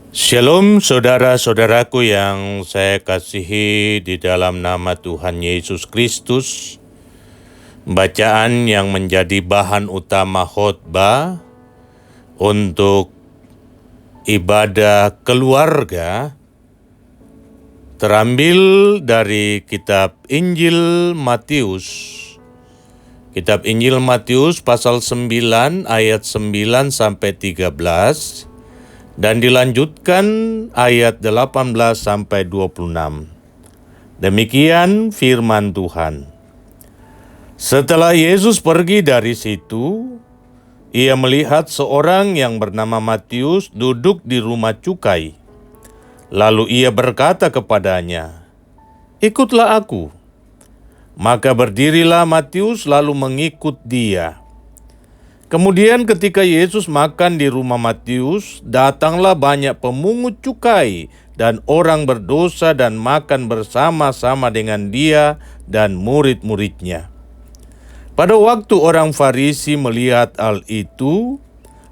Shalom saudara-saudaraku yang saya kasihi di dalam nama Tuhan Yesus Kristus. Bacaan yang menjadi bahan utama khotbah untuk ibadah keluarga terambil dari kitab Injil Matius. Kitab Injil Matius pasal 9 ayat 9 sampai 13. Dan dilanjutkan ayat 18 sampai 26. Demikian firman Tuhan. Setelah Yesus pergi dari situ, ia melihat seorang yang bernama Matius duduk di rumah cukai. Lalu ia berkata kepadanya, "Ikutlah aku." Maka berdirilah Matius lalu mengikut dia. Kemudian ketika Yesus makan di rumah Matius, datanglah banyak pemungut cukai dan orang berdosa dan makan bersama-sama dengan dia dan murid-muridnya. Pada waktu orang Farisi melihat hal itu,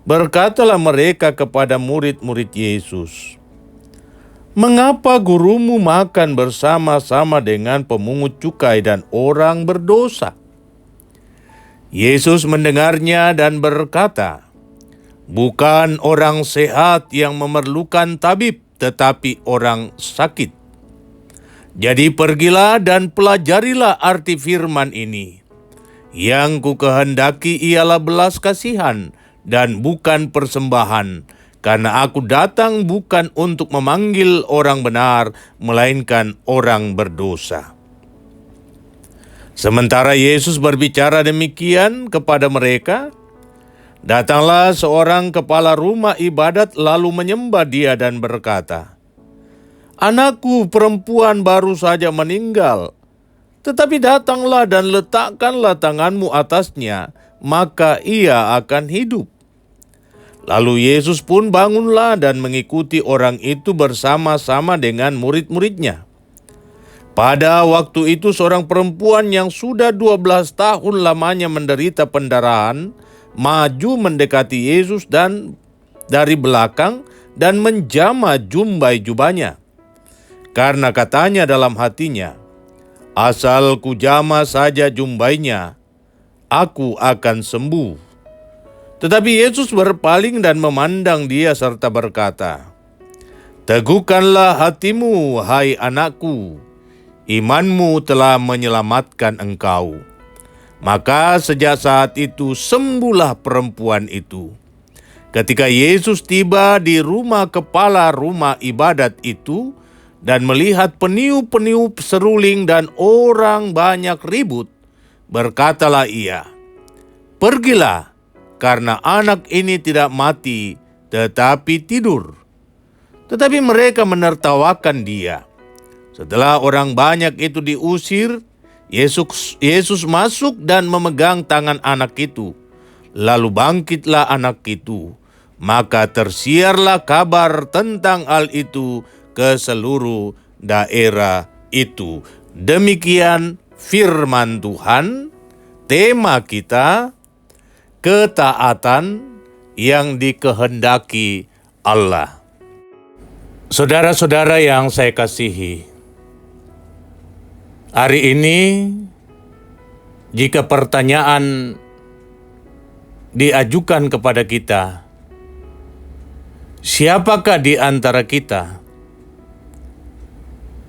berkatalah mereka kepada murid-murid Yesus, "Mengapa gurumu makan bersama-sama dengan pemungut cukai dan orang berdosa?" Yesus mendengarnya dan berkata, "Bukan orang sehat yang memerlukan tabib, tetapi orang sakit. Jadi pergilah dan pelajarilah arti firman ini. Yang ku kehendaki ialah belas kasihan dan bukan persembahan, karena aku datang bukan untuk memanggil orang benar, melainkan orang berdosa." Sementara Yesus berbicara demikian kepada mereka, datanglah seorang kepala rumah ibadat lalu menyembah dia dan berkata, "Anakku perempuan baru saja meninggal, tetapi datanglah dan letakkanlah tanganmu atasnya, maka ia akan hidup." Lalu Yesus pun bangunlah dan mengikuti orang itu bersama-sama dengan murid-muridnya. Pada waktu itu seorang perempuan yang sudah 12 tahun lamanya menderita pendarahan, maju mendekati Yesus dan dari belakang dan menjamah jumbai jubahnya. Karena katanya dalam hatinya, "Asal ku jamah saja jumbainya, aku akan sembuh." Tetapi Yesus berpaling dan memandang dia serta berkata, "Teguhkanlah hatimu, hai anakku. Imanmu telah menyelamatkan engkau." Maka sejak saat itu sembuhlah perempuan itu. Ketika Yesus tiba di rumah kepala rumah ibadat itu dan melihat peniup-peniup seruling dan orang banyak ribut, berkatalah ia, "Pergilah, karena anak ini tidak mati, tetapi tidur." Tetapi mereka menertawakan dia. Setelah orang banyak itu diusir, Yesus masuk dan memegang tangan anak itu. Lalu bangkitlah anak itu. Maka tersiarlah kabar tentang hal itu ke seluruh daerah itu. Demikian firman Tuhan. Tema kita, ketaatan yang dikehendaki Allah. Saudara-saudara yang saya kasihi, hari ini, jika pertanyaan diajukan kepada kita, siapakah di antara kita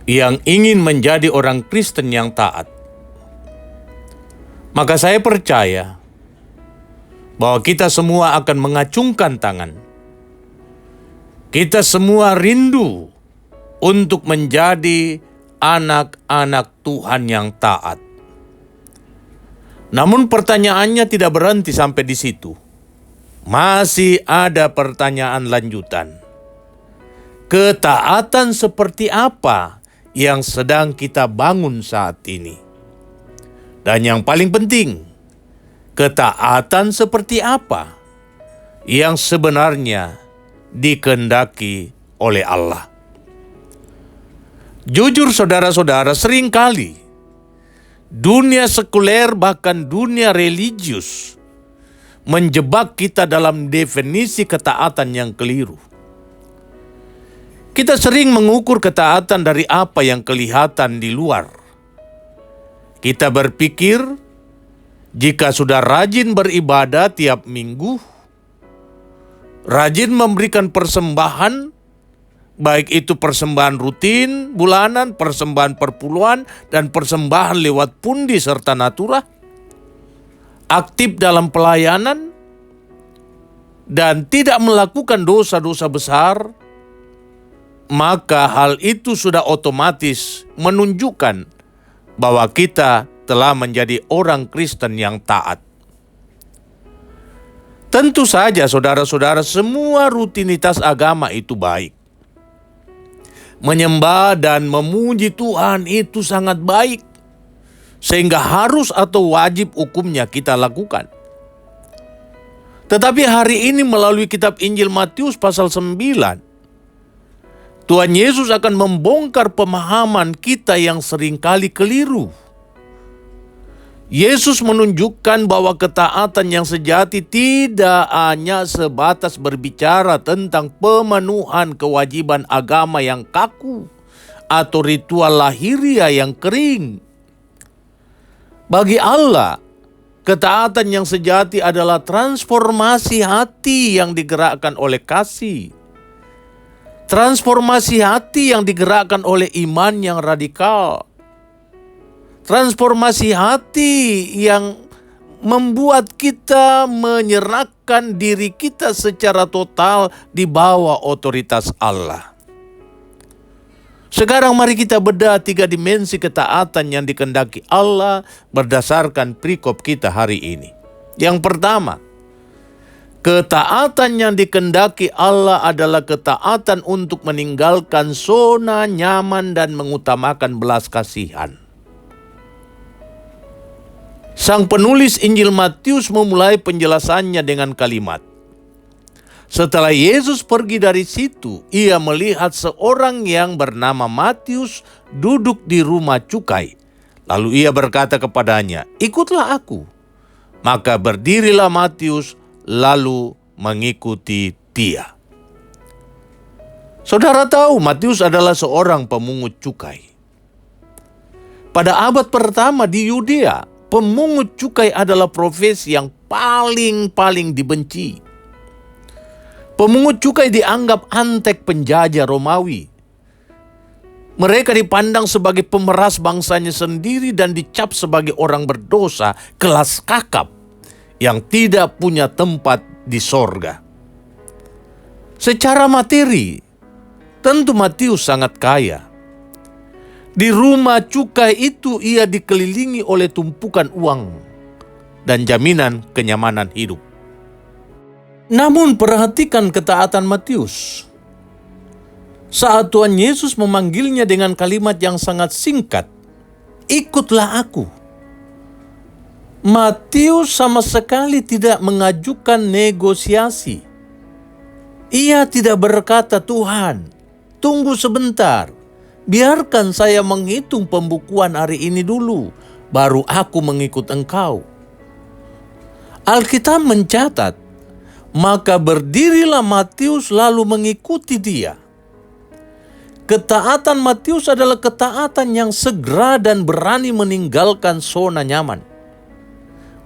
yang ingin menjadi orang Kristen yang taat? Maka saya percaya bahwa kita semua akan mengacungkan tangan. Kita semua rindu untuk menjadi anak-anak Tuhan yang taat. Namun pertanyaannya tidak berhenti sampai di situ. Masih ada pertanyaan lanjutan. Ketaatan seperti apa yang sedang kita bangun saat ini? Dan yang paling penting, ketaatan seperti apa yang sebenarnya dikehendaki oleh Allah? Jujur saudara-saudara, seringkali dunia sekuler bahkan dunia religius menjebak kita dalam definisi ketaatan yang keliru. Kita sering mengukur ketaatan dari apa yang kelihatan di luar. Kita berpikir, jika sudah rajin beribadah tiap minggu, rajin memberikan persembahan, baik itu persembahan rutin, bulanan, persembahan perpuluhan, dan persembahan lewat pundi serta natura, aktif dalam pelayanan, dan tidak melakukan dosa-dosa besar, maka hal itu sudah otomatis menunjukkan bahwa kita telah menjadi orang Kristen yang taat. Tentu saja saudara-saudara, semua rutinitas agama itu baik. Menyembah dan memuji Tuhan itu sangat baik, sehingga harus atau wajib hukumnya kita lakukan. Tetapi hari ini melalui kitab Injil Matius pasal 9, Tuhan Yesus akan membongkar pemahaman kita yang seringkali keliru. Yesus menunjukkan bahwa ketaatan yang sejati tidak hanya sebatas berbicara tentang pemenuhan kewajiban agama yang kaku atau ritual lahiriah yang kering. Bagi Allah, ketaatan yang sejati adalah transformasi hati yang digerakkan oleh kasih. Transformasi hati yang digerakkan oleh iman yang radikal. Transformasi hati yang membuat kita menyerahkan diri kita secara total di bawah otoritas Allah. Sekarang mari kita bedah 3 dimensi ketaatan yang dikehendaki Allah berdasarkan perikop kita hari ini. Yang pertama, ketaatan yang dikehendaki Allah adalah ketaatan untuk meninggalkan zona nyaman dan mengutamakan belas kasihan. Sang penulis Injil Matius memulai penjelasannya dengan kalimat, "Setelah Yesus pergi dari situ, ia melihat seorang yang bernama Matius duduk di rumah cukai. Lalu ia berkata kepadanya, 'Ikutlah aku.' Maka berdirilah Matius lalu mengikuti dia." Saudara tahu Matius adalah seorang pemungut cukai. Pada abad pertama di Yudea, pemungut cukai adalah profesi yang paling dibenci. Pemungut cukai dianggap antek penjajah Romawi. Mereka dipandang sebagai pemeras bangsanya sendiri dan dicap sebagai orang berdosa kelas kakap yang tidak punya tempat di sorga. Secara materi, tentu Matius sangat kaya. Di rumah cukai itu ia dikelilingi oleh tumpukan uang dan jaminan kenyamanan hidup. Namun perhatikan ketaatan Matius. Saat Tuhan Yesus memanggilnya dengan kalimat yang sangat singkat, "Ikutlah aku." Matius sama sekali tidak mengajukan negosiasi. Ia tidak berkata, "Tuhan, tunggu sebentar. Biarkan saya menghitung pembukuan hari ini dulu, baru aku mengikut engkau." Alkitab mencatat, maka berdirilah Matius lalu mengikuti dia. Ketaatan Matius adalah ketaatan yang segera dan berani meninggalkan zona nyaman.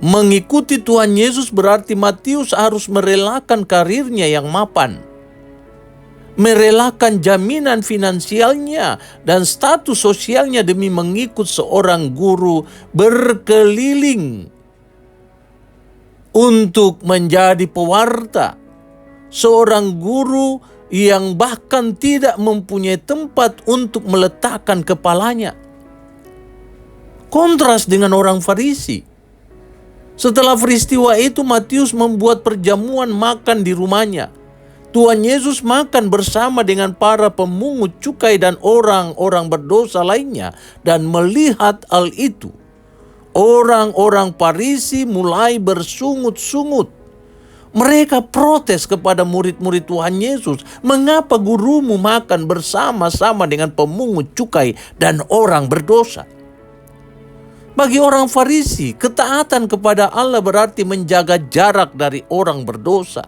Mengikuti Tuhan Yesus berarti Matius harus merelakan karirnya yang mapan, merelakan jaminan finansialnya dan status sosialnya demi mengikut seorang guru berkeliling untuk menjadi pewarta, seorang guru yang bahkan tidak mempunyai tempat untuk meletakkan kepalanya. Kontras dengan orang Farisi. Setelah peristiwa itu, Matius membuat perjamuan makan di rumahnya. Tuhan Yesus makan bersama dengan para pemungut cukai dan orang-orang berdosa lainnya, dan melihat hal itu, orang-orang Farisi mulai bersungut-sungut. Mereka protes kepada murid-murid Tuhan Yesus, "Mengapa gurumu makan bersama-sama dengan pemungut cukai dan orang berdosa?" Bagi orang Farisi, ketaatan kepada Allah berarti menjaga jarak dari orang berdosa.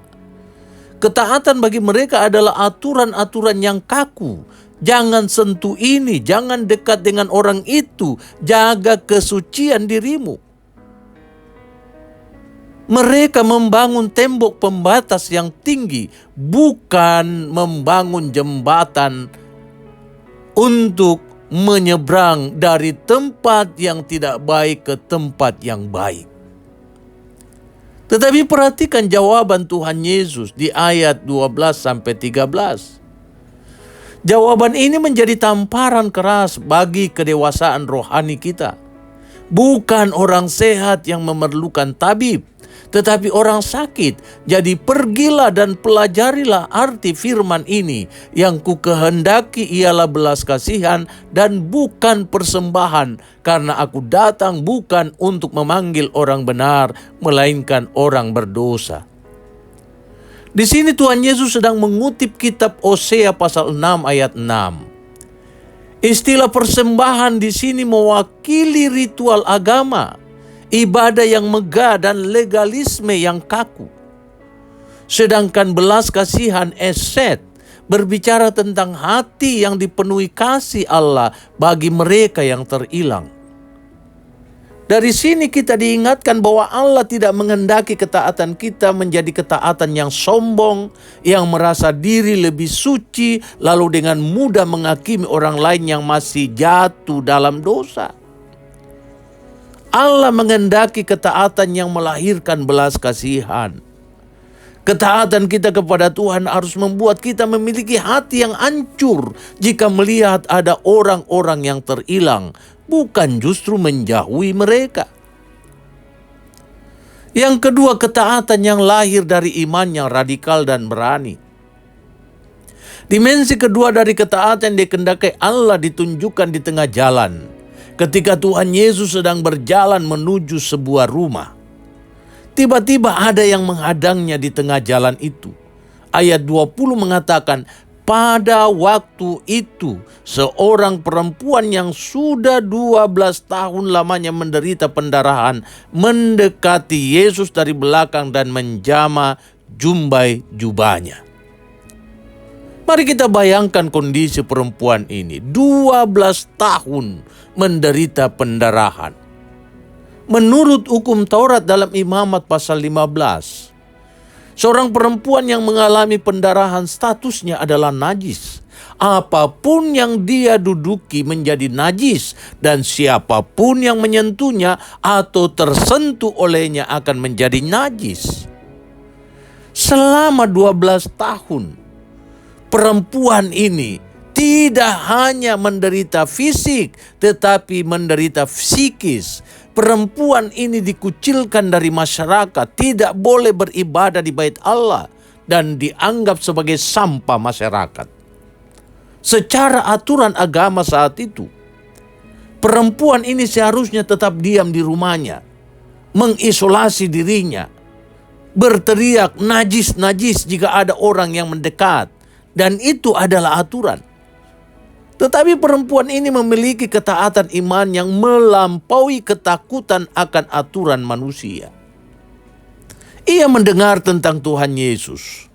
Ketaatan bagi mereka adalah aturan-aturan yang kaku. Jangan sentuh ini, jangan dekat dengan orang itu, jaga kesucian dirimu. Mereka membangun tembok pembatas yang tinggi, bukan membangun jembatan untuk menyeberang dari tempat yang tidak baik ke tempat yang baik. Tetapi perhatikan jawaban Tuhan Yesus di ayat 12-13. Jawaban ini menjadi tamparan keras bagi kedewasaan rohani kita. Bukan orang sehat yang memerlukan tabib, tetapi orang sakit. Jadi pergilah dan pelajarilah arti firman ini. Yang ku kehendaki ialah belas kasihan dan bukan persembahan. Karena aku datang bukan untuk memanggil orang benar, melainkan orang berdosa. Di sini Tuhan Yesus sedang mengutip kitab Hosea pasal 6 ayat 6. Istilah persembahan di sini mewakili ritual agama, ibadah yang megah dan legalisme yang kaku. Sedangkan belas kasihan eset berbicara tentang hati yang dipenuhi kasih Allah bagi mereka yang terhilang. Dari sini kita diingatkan bahwa Allah tidak menghendaki ketaatan kita menjadi ketaatan yang sombong, yang merasa diri lebih suci, lalu dengan mudah menghakimi orang lain yang masih jatuh dalam dosa. Allah menghendaki ketaatan yang melahirkan belas kasihan. Ketaatan kita kepada Tuhan harus membuat kita memiliki hati yang hancur jika melihat ada orang-orang yang terhilang, bukan justru menjauhi mereka. Yang kedua, ketaatan yang lahir dari iman yang radikal dan berani. Dimensi kedua dari ketaatan yang dikehendaki Allah ditunjukkan di tengah jalan, ketika Tuhan Yesus sedang berjalan menuju sebuah rumah. Tiba-tiba ada yang menghadangnya di tengah jalan itu. Ayat 20 mengatakan, pada waktu itu seorang perempuan yang sudah 12 tahun lamanya menderita pendarahan mendekati Yesus dari belakang dan menjamah jumbai jubahnya. Mari kita bayangkan kondisi perempuan ini, 12 tahun menderita pendarahan. Menurut hukum Taurat dalam Imamat pasal 15, seorang perempuan yang mengalami pendarahan statusnya adalah najis. Apapun yang dia duduki menjadi najis, dan siapapun yang menyentuhnya atau tersentuh olehnya akan menjadi najis. Selama 12 tahun, perempuan ini tidak hanya menderita fisik, tetapi menderita psikis. Perempuan ini dikucilkan dari masyarakat, tidak boleh beribadah di bait Allah, dan dianggap sebagai sampah masyarakat. Secara aturan agama saat itu, perempuan ini seharusnya tetap diam di rumahnya, mengisolasi dirinya, berteriak najis-najis jika ada orang yang mendekat, dan itu adalah aturan. Tetapi perempuan ini memiliki ketaatan iman yang melampaui ketakutan akan aturan manusia. Ia mendengar tentang Tuhan Yesus.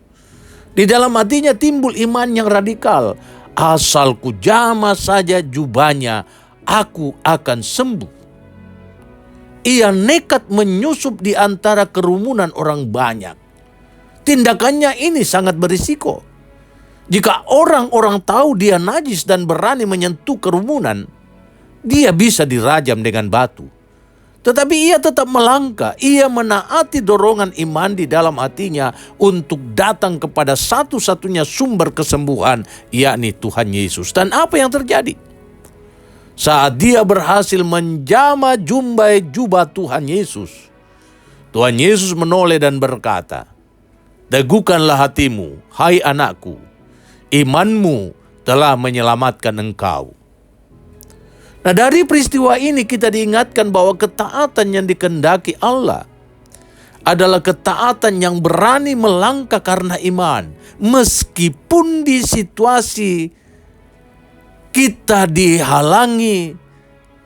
Di dalam hatinya timbul iman yang radikal. Asal ku jamah saja jubahnya, aku akan sembuh. Ia nekat menyusup di antara kerumunan orang banyak. Tindakannya ini sangat berisiko. Jika orang-orang tahu dia najis dan berani menyentuh kerumunan, dia bisa dirajam dengan batu. Tetapi ia tetap melangkah, ia menaati dorongan iman di dalam hatinya untuk datang kepada satu-satunya sumber kesembuhan, yakni Tuhan Yesus. Dan apa yang terjadi? Saat dia berhasil menjamah jumbai jubah Tuhan Yesus, Tuhan Yesus menoleh dan berkata, "Teguhkanlah hatimu, hai anakku, imanmu telah menyelamatkan engkau." Nah, dari peristiwa ini kita diingatkan bahwa ketaatan yang dikehendaki Allah adalah ketaatan yang berani melangkah karena iman. Meskipun di situasi kita dihalangi,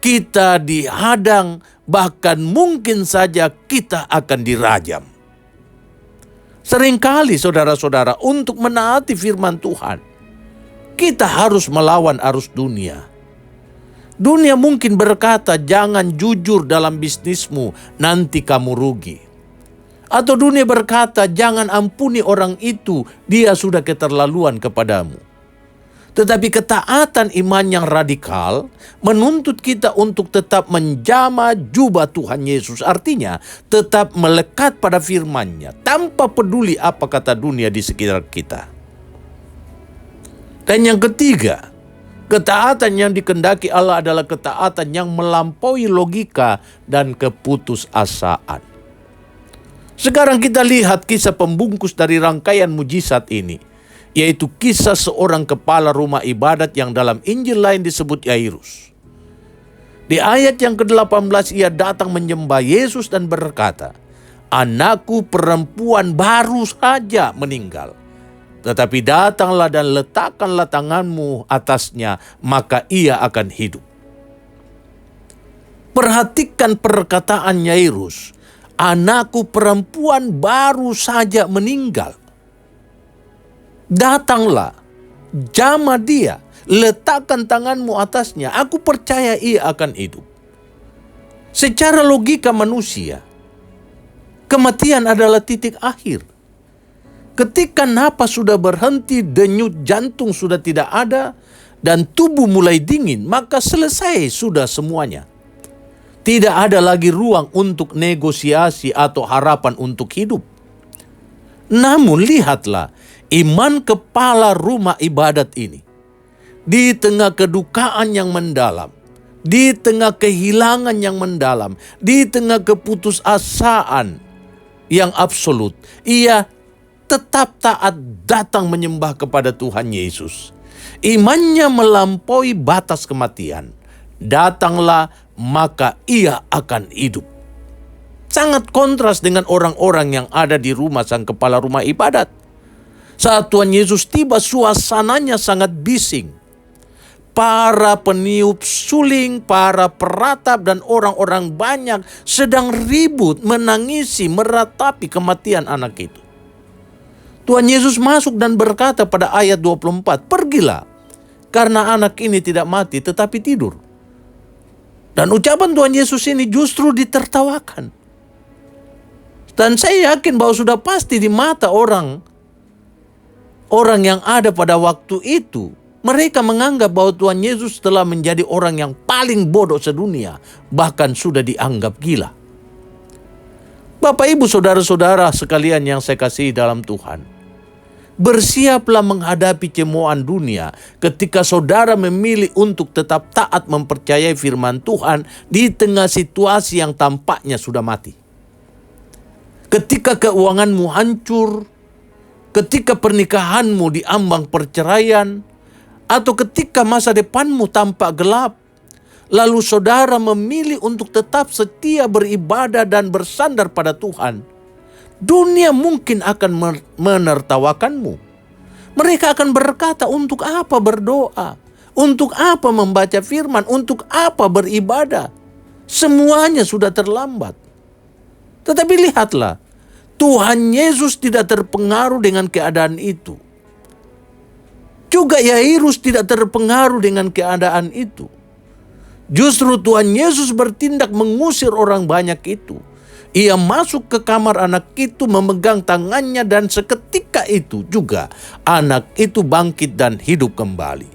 kita dihadang, bahkan mungkin saja kita akan dirajam. Seringkali saudara-saudara, untuk menaati firman Tuhan, kita harus melawan arus dunia. Dunia mungkin berkata, jangan jujur dalam bisnismu, nanti kamu rugi. Atau dunia berkata, jangan ampuni orang itu, dia sudah keterlaluan kepadamu. Tetapi ketaatan iman yang radikal menuntut kita untuk tetap menjama jubah Tuhan Yesus. Artinya tetap melekat pada firman-Nya tanpa peduli apa kata dunia di sekitar kita. Dan yang ketiga, ketaatan yang dikehendaki Allah adalah ketaatan yang melampaui logika dan keputusasaan. Sekarang kita lihat kisah pembungkus dari rangkaian mujizat ini, yaitu kisah seorang kepala rumah ibadat yang dalam Injil lain disebut Yairus. Di ayat yang ke-18 ia datang menyembah Yesus dan berkata, "Anakku perempuan baru saja meninggal. Tetapi datanglah dan letakkanlah tanganmu atasnya, maka ia akan hidup." Perhatikan perkataan Yairus, "Anakku perempuan baru saja meninggal." Datanglah, jamah dia, letakkan tanganmu atasnya, aku percaya ia akan hidup. Secara logika manusia, kematian adalah titik akhir. Ketika napas sudah berhenti, denyut jantung sudah tidak ada, dan tubuh mulai dingin, maka selesai sudah semuanya. Tidak ada lagi ruang untuk negosiasi atau harapan untuk hidup. Namun lihatlah, iman kepala rumah ibadat ini, di tengah kedukaan yang mendalam, di tengah kehilangan yang mendalam, di tengah keputusasaan yang absolut, ia tetap taat datang menyembah kepada Tuhan Yesus. Imannya melampaui batas kematian. Datanglah, maka ia akan hidup. Sangat kontras dengan orang-orang yang ada di rumah sang kepala rumah ibadat. Saat Tuhan Yesus tiba, suasananya sangat bising. Para peniup suling, para peratap, dan orang-orang banyak sedang ribut, menangisi, meratapi kematian anak itu. Tuhan Yesus masuk dan berkata pada ayat 24, "Pergilah, karena anak ini tidak mati tetapi tidur." Dan ucapan Tuhan Yesus ini justru ditertawakan. Dan saya yakin bahwa sudah pasti di mata orang yang ada pada waktu itu, mereka menganggap bahwa Tuhan Yesus telah menjadi orang yang paling bodoh sedunia, bahkan sudah dianggap gila. Bapak, Ibu, saudara-saudara sekalian yang saya kasihi dalam Tuhan, bersiaplah menghadapi cemoohan dunia ketika saudara memilih untuk tetap taat mempercayai firman Tuhan di tengah situasi yang tampaknya sudah mati. Ketika keuanganmu hancur, ketika pernikahanmu diambang perceraian, atau ketika masa depanmu tampak gelap, lalu saudara memilih untuk tetap setia beribadah dan bersandar pada Tuhan, dunia mungkin akan menertawakanmu. Mereka akan berkata, untuk apa berdoa? Untuk apa membaca firman? Untuk apa beribadah? Semuanya sudah terlambat. Tetapi lihatlah, Tuhan Yesus tidak terpengaruh dengan keadaan itu. Juga Yairus tidak terpengaruh dengan keadaan itu. Justru Tuhan Yesus bertindak mengusir orang banyak itu. Ia masuk ke kamar anak itu, memegang tangannya, dan seketika itu juga anak itu bangkit dan hidup kembali.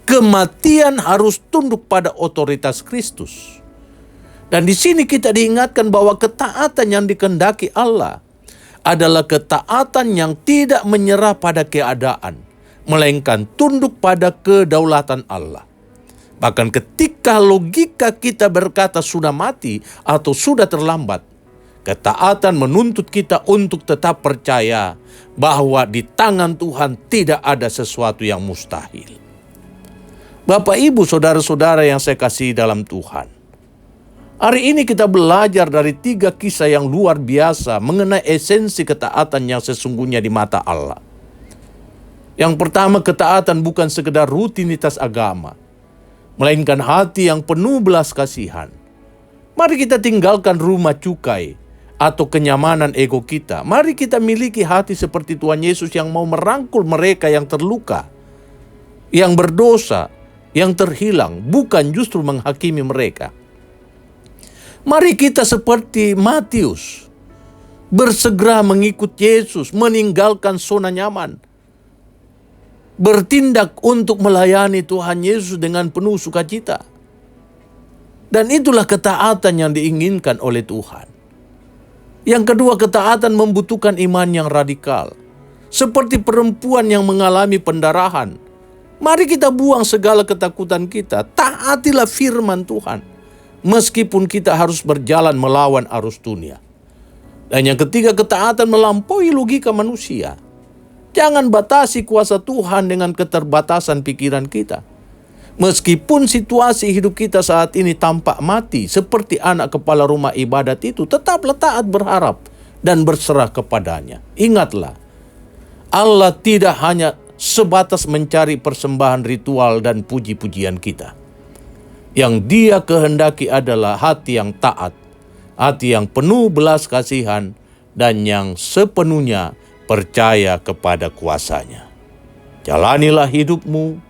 Kematian harus tunduk pada otoritas Kristus. Dan di sini kita diingatkan bahwa ketaatan yang dikehendaki Allah adalah ketaatan yang tidak menyerah pada keadaan, melainkan tunduk pada kedaulatan Allah. Bahkan ketika logika kita berkata sudah mati atau sudah terlambat, ketaatan menuntut kita untuk tetap percaya bahwa di tangan Tuhan tidak ada sesuatu yang mustahil. Bapak, Ibu, saudara-saudara yang saya kasihi dalam Tuhan, hari ini kita belajar dari 3 kisah yang luar biasa mengenai esensi ketaatan yang sesungguhnya di mata Allah. Yang pertama, ketaatan bukan sekedar rutinitas agama, melainkan hati yang penuh belas kasihan. Mari kita tinggalkan rumah cukai, atau kenyamanan ego kita. Mari kita miliki hati seperti Tuhan Yesus yang mau merangkul mereka yang terluka, yang berdosa, yang terhilang, bukan justru menghakimi mereka. Mari kita seperti Matius, bersegera mengikut Yesus, meninggalkan zona nyaman, bertindak untuk melayani Tuhan Yesus dengan penuh sukacita. Dan itulah ketaatan yang diinginkan oleh Tuhan. Yang kedua, ketaatan membutuhkan iman yang radikal. Seperti perempuan yang mengalami pendarahan. Mari kita buang segala ketakutan kita. Taatilah firman Tuhan. Meskipun kita harus berjalan melawan arus dunia. Dan yang ketiga, ketaatan melampaui logika manusia. Jangan batasi kuasa Tuhan dengan keterbatasan pikiran kita. Meskipun situasi hidup kita saat ini tampak mati, seperti anak kepala rumah ibadat itu, tetaplah taat berharap dan berserah kepadanya. Ingatlah, Allah tidak hanya sebatas mencari persembahan ritual dan puji-pujian kita. Yang Dia kehendaki adalah hati yang taat, hati yang penuh belas kasihan, dan yang sepenuhnya percaya kepada kuasa-Nya. Jalanilah hidupmu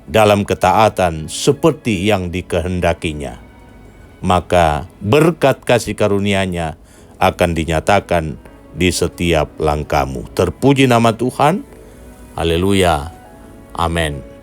dalam ketaatan seperti yang dikehendakinya. Maka berkat kasih karunia-Nya akan dinyatakan di setiap langkahmu. Terpuji nama Tuhan. Haleluya. Amin.